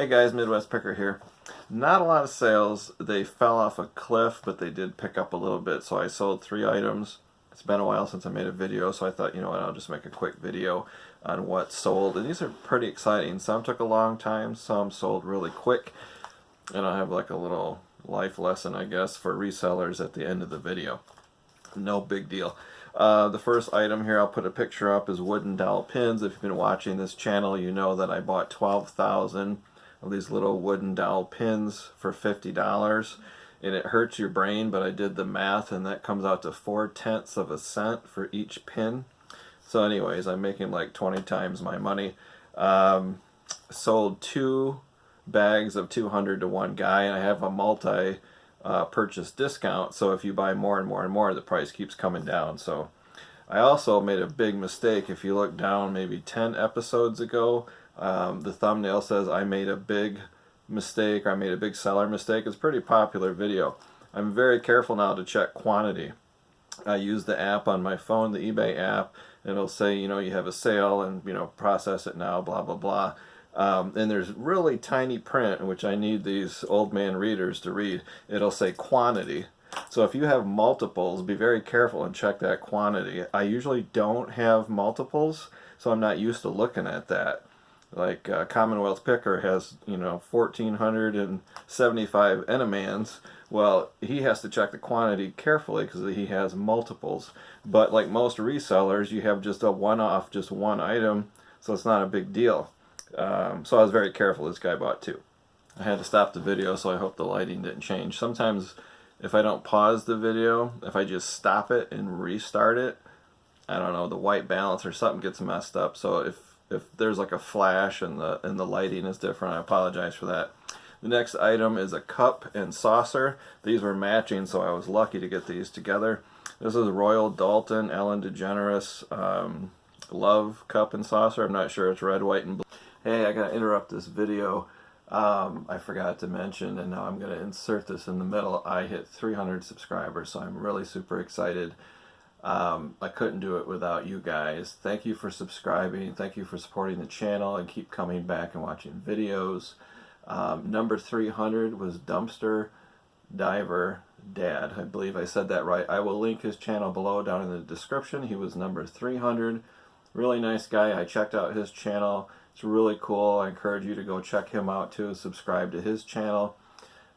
Hey guys, Midwest Picker here. Not a lot of sales. They fell off a cliff, but they did pick up a little bit. So I sold 3 items. It's been a while since I made a video, so I thought, you know what, I'll just make a quick video on what sold. And these are pretty exciting. Some took a long time, some sold really quick. And I'll have like a little life lesson, I guess, for resellers at the end of the video. No big deal. The first item here, I'll put a picture up, is wooden dowel pins. If you've been watching this channel, you know that I bought 12,000 of these little wooden dowel pins for $50. And it hurts your brain, but I did the math, and that comes out to 4/10 of a cent for each pin. So anyways, I'm making like 20 times my money. Sold 2 bags of 200 to one guy, and I have a multi purchase discount, so if you buy more and more and more, the price keeps coming down. So I also made a big mistake. If you look down maybe 10 episodes ago, the thumbnail says I made a big mistake, or I made a big seller mistake. It's a pretty popular video. I'm very careful now to check quantity. I use the app on my phone, the eBay app, and it'll say, you know, you have a sale, and, you know, process it now, blah blah blah. And there's really tiny print, which I need these old man readers to read. It'll say quantity. So if you have multiples, be very careful and check that quantity. I usually don't have multiples, so I'm not used to looking at that. Like Commonwealth Picker has, you know, 1,475 Enamans. Well, he has to check the quantity carefully because he has multiples. But like most resellers, you have just a one-off, just one item, so it's not a big deal. So I was very careful. This guy bought 2. I had to stop the video, so I hope the lighting didn't change. Sometimes if I don't pause the video, if I just stop it and restart it, I don't know, the white balance or something gets messed up. So if there's like a flash and the lighting is different, I apologize for that. The next item is a cup and saucer. These were matching, so I was lucky to get these together. This is Royal Dalton Ellen DeGeneres Love Cup and Saucer. I'm not sure, it's red, white, and blue. Hey, I gotta interrupt this video. I forgot to mention, and now I'm gonna insert this in the middle. I hit 300 subscribers, so I'm really super excited. I couldn't do it without you guys. Thank you for subscribing. Thank you for supporting the channel and keep coming back and watching videos. Number 300 was Dumpster Diver Dad. I believe I said that right. I will link his channel below down in the description. He was number 300. Really nice guy. I checked out his channel. It's really cool. I encourage you to go check him out too. Subscribe to his channel.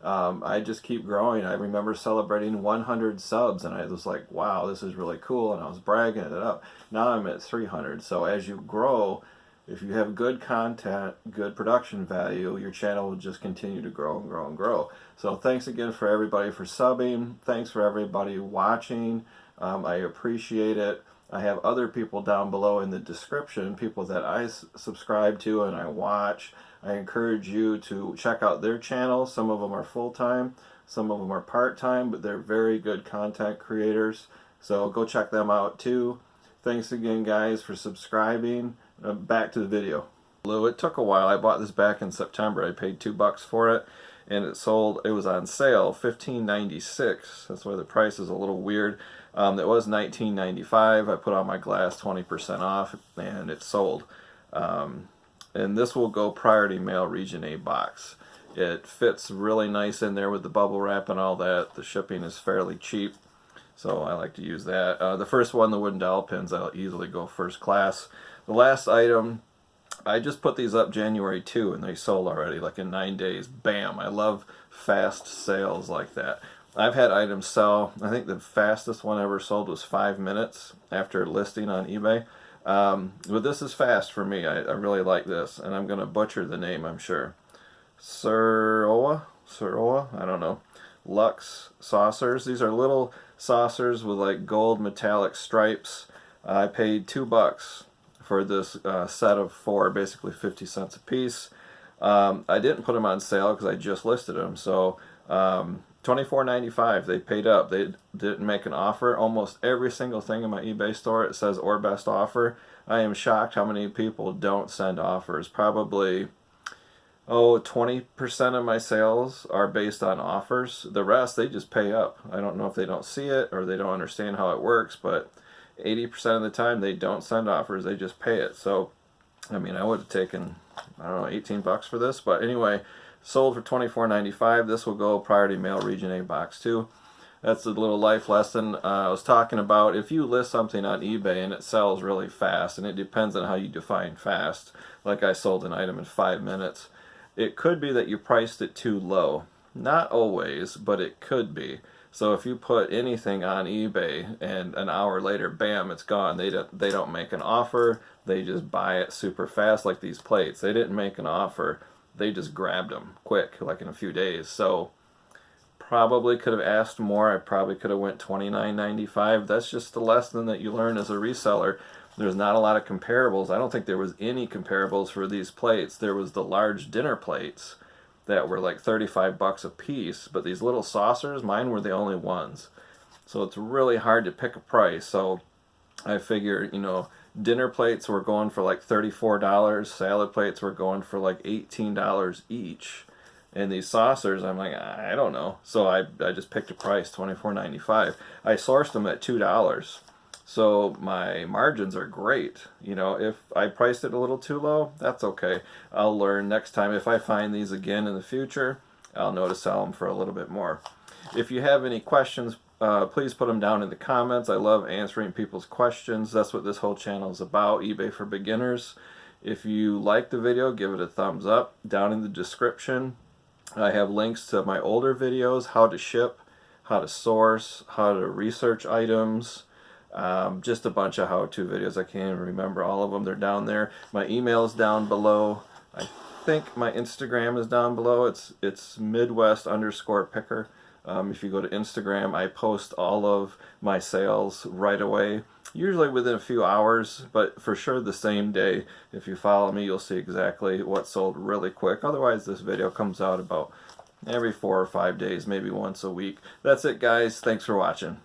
I just keep growing. I remember celebrating 100 subs, and I was like, wow, this is really cool, and I was bragging it up. Now I'm at 300. So as you grow, if you have good content, good production value, your channel will just continue to grow and grow and grow. So thanks again for everybody for subbing. Thanks for everybody watching. I appreciate it. I have other people down below in the description, people that I subscribe to and I watch. I encourage you to check out their channels. Some of them are full-time, some of them are part-time, but they're very good content creators. So go check them out too. Thanks again, guys, for subscribing. Back to the video. It took a while. I bought this back in September. I paid $2 for it, and it sold. It was on sale, $15.96. That's why the price is a little weird. It was $19.95. I put on my glass 20% off, and it sold. And this will go priority mail region A box. It fits really nice in there with the bubble wrap and all that. The shipping is fairly cheap, so I like to use that. The first one, the wooden dowel pins, I'll easily go first class. The last item, I just put these up January 2, and they sold already, like in 9 days. Bam! I love fast sales like that. I've had items sell. I think the fastest one I ever sold was 5 minutes after listing on eBay. But this is fast for me. I really like this, and I'm going to butcher the name, I'm sure. Suroa, I don't know. Lux saucers. These are little saucers with like gold metallic stripes. I paid $2 for this set of 4, basically 50 cents a piece. I didn't put them on sale because I just listed them, so $24.95. They paid up. They didn't make an offer. Almost every single thing in my eBay store, it says or best offer. I am shocked how many people don't send offers. Probably 20% of my sales are based on offers. The rest, they just pay up. I don't know if they don't see it or they don't understand how it works, but 80% of the time they don't send offers, they just pay it. So I mean, I would have taken, I don't know, 18 bucks for this, but anyway, sold for $24.95. This will go priority mail Region A box 2. That's a little life lesson I was talking about. If you list something on eBay and it sells really fast, and it depends on how you define fast, like I sold an item in 5 minutes, it could be that you priced it too low. Not always, but it could be. So if you put anything on eBay and an hour later, bam, it's gone. They don't make an offer. They just buy it super fast, like these plates. They didn't make an offer. They just grabbed them quick, like in a few days. So probably could have asked more. I probably could have went $29.95. That's just the lesson that you learn as a reseller. There's not a lot of comparables. I don't think there was any comparables for these plates. There was the large dinner plates that were like 35 bucks a piece, but these little saucers, mine were the only ones. So it's really hard to pick a price. So I figure, you know, dinner plates were going for like $34, salad plates were going for like $18 each. And these saucers, I'm like, I don't know. So I just picked a price, $24.95. I sourced them at $2. So my margins are great. You know, if I priced it a little too low, that's okay. I'll learn next time. If I find these again in the future, I'll know to sell them for a little bit more. If you have any questions, please put them down in the comments. I love answering people's questions. That's what this whole channel is about, eBay for beginners. If you like the video, give it a thumbs up. Down in the description, I have links to my older videos, how to ship, how to source, how to research items, just a bunch of how-to videos. I can't even remember all of them. They're down there. My email is down below. I think my Instagram is down below. It's Midwest_picker. If you go to Instagram, I post all of my sales right away, usually within a few hours, but for sure the same day. If you follow me, you'll see exactly what sold really quick. Otherwise, this video comes out about every 4 or 5 days, maybe once a week. That's it, guys. Thanks for watching.